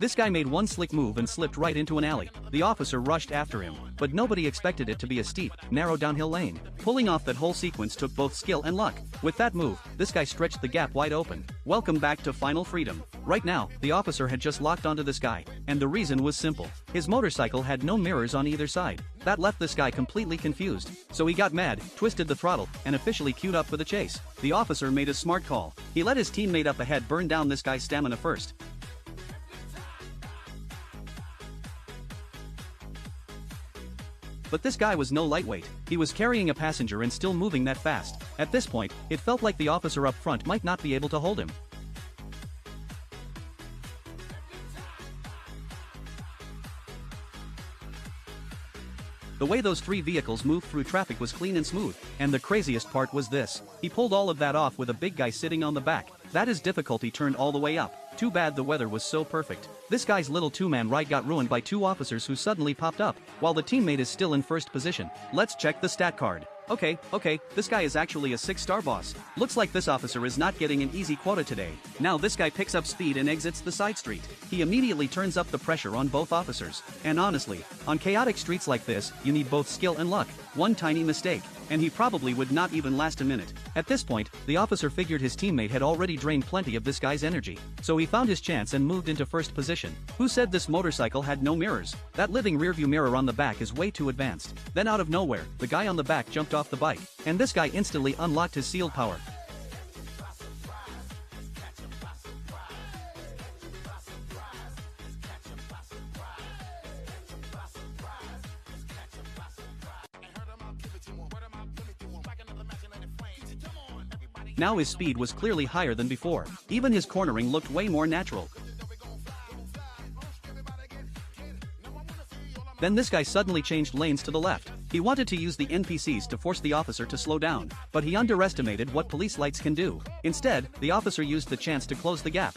This guy made one slick move and slipped right into an alley. The officer rushed after him, but nobody expected it to be a steep, narrow downhill lane. Pulling off that whole sequence took both skill and luck. With that move, this guy stretched the gap wide open. Welcome back to Final Freedom. Right now, the officer had just locked onto this guy, and the reason was simple. His motorcycle had no mirrors on either side. That left this guy completely confused. So he got mad, twisted the throttle, and officially queued up for the chase. The officer made a smart call. He let his teammate up ahead burn down this guy's stamina first. But this guy was no lightweight. He was carrying a passenger and still moving that fast. At this point, it felt like the officer up front might not be able to hold him. The way those three vehicles moved through traffic was clean and smooth, and the craziest part was this. He pulled all of that off with a big guy sitting on the back. That is difficulty turned all the way up. Too bad the weather was so perfect. This guy's little two-man ride got ruined by two officers who suddenly popped up, while the teammate is still in first position. Let's check the stat card. Okay, this guy is actually a 6-star boss. Looks like this officer is not getting an easy quota today. Now this guy picks up speed and exits the side street. He immediately turns up the pressure on both officers. And honestly, on chaotic streets like this, you need both skill and luck. One tiny mistake, and he probably would not even last a minute. At this point, the officer figured his teammate had already drained plenty of this guy's energy. So he found his chance and moved into first position. Who said this motorcycle had no mirrors? That living rearview mirror on the back is way too advanced. Then out of nowhere, the guy on the back jumped off the bike, and this guy instantly unlocked his sealed power. Now his speed was clearly higher than before. Even his cornering looked way more natural. Then this guy suddenly changed lanes to the left. He wanted to use the NPCs to force the officer to slow down, but he underestimated what police lights can do. Instead, the officer used the chance to close the gap.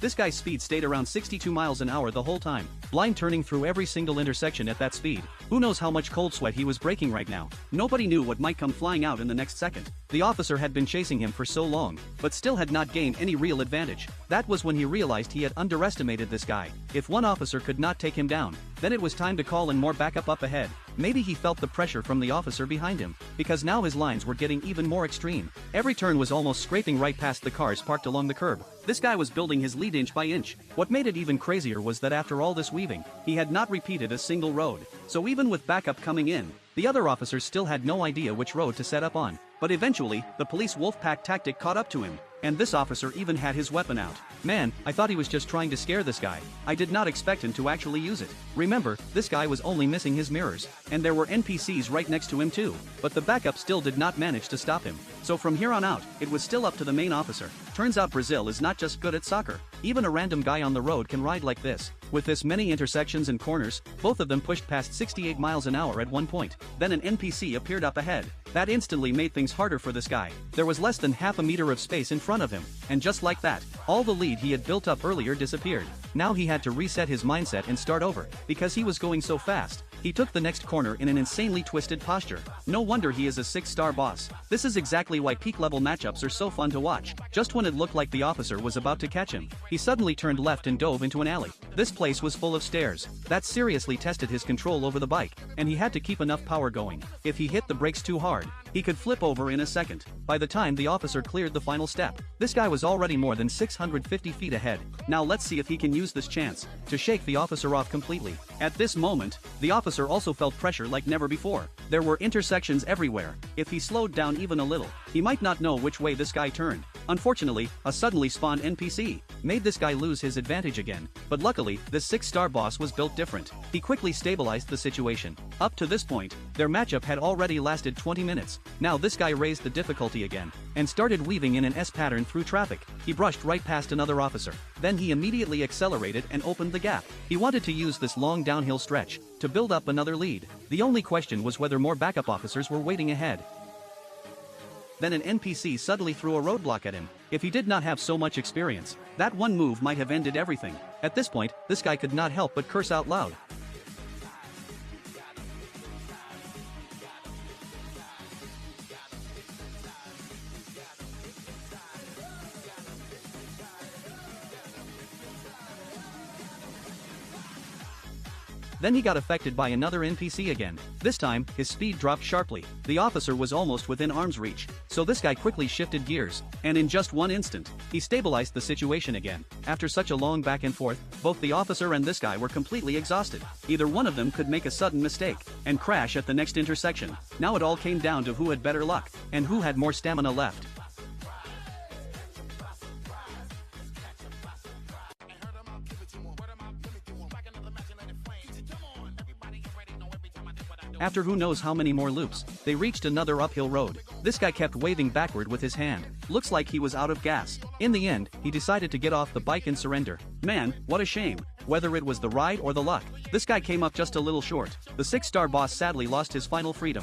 This guy's speed stayed around 62 miles an hour the whole time, blind turning through every single intersection at that speed. Who knows how much cold sweat he was breaking right now. Nobody knew what might come flying out in the next second. The officer had been chasing him for so long, but still had not gained any real advantage. That was when he realized he had underestimated this guy. If one officer could not take him down, then it was time to call in more backup up ahead. Maybe he felt the pressure from the officer behind him, because now his lines were getting even more extreme. Every turn was almost scraping right past the cars parked along the curb. This guy was building his lead inch by inch. What made it even crazier was that after all this weaving, he had not repeated a single road. So even with backup coming in, the other officers still had no idea which road to set up on. But eventually, the police wolf pack tactic caught up to him, and this officer even had his weapon out. Man, I thought he was just trying to scare this guy. I did not expect him to actually use it. Remember, this guy was only missing his mirrors, and there were NPCs right next to him too. But the backup still did not manage to stop him. So from here on out, it was still up to the main officer. Turns out Brazil is not just good at soccer. Even a random guy on the road can ride like this. With this many intersections and corners, both of them pushed past 68 miles an hour at one point. Then an NPC appeared up ahead. That instantly made things harder for this guy. There was less than half a meter of space in front of him, and just like that, all the lead he had built up earlier disappeared. Now he had to reset his mindset and start over, because he was going so fast. He took the next corner in an insanely twisted posture. No wonder he is a 6-star boss. This is exactly why peak level matchups are so fun to watch. Just when it looked like the officer was about to catch him, he suddenly turned left and dove into an alley. This place was full of stairs. That seriously tested his control over the bike, and he had to keep enough power going. If he hit the brakes too hard, he could flip over in a second. By the time the officer cleared the final step, this guy was already more than 650 feet ahead. Now let's see if he can use this chance to shake the officer off completely. At this moment, the officer also felt pressure like never before. There were intersections everywhere. If he slowed down even a little, he might not know which way this guy turned. Unfortunately, a suddenly spawned NPC made this guy lose his advantage again. But luckily, this 6-star boss was built different. He quickly stabilized the situation. Up to this point, their matchup had already lasted 20 minutes. Now this guy raised the difficulty again, and started weaving in an S pattern through traffic. He brushed right past another officer. Then he immediately accelerated and opened the gap. He wanted to use this long downhill stretch to build up another lead. The only question was whether more backup officers were waiting ahead. Then an NPC suddenly threw a roadblock at him. If he did not have so much experience, that one move might have ended everything. At this point, this guy could not help but curse out loud. Then he got affected by another NPC again. This time, his speed dropped sharply. The officer was almost within arm's reach, so this guy quickly shifted gears, and in just one instant, he stabilized the situation again. After such a long back and forth, both the officer and this guy were completely exhausted. Either one of them could make a sudden mistake and crash at the next intersection. Now it all came down to who had better luck and who had more stamina left. After who knows how many more loops, they reached another uphill road. This guy kept waving backward with his hand. Looks like he was out of gas. In the end, he decided to get off the bike and surrender. Man, what a shame. Whether it was the ride or the luck, this guy came up just a little short. The 6-star boss sadly lost his final freedom.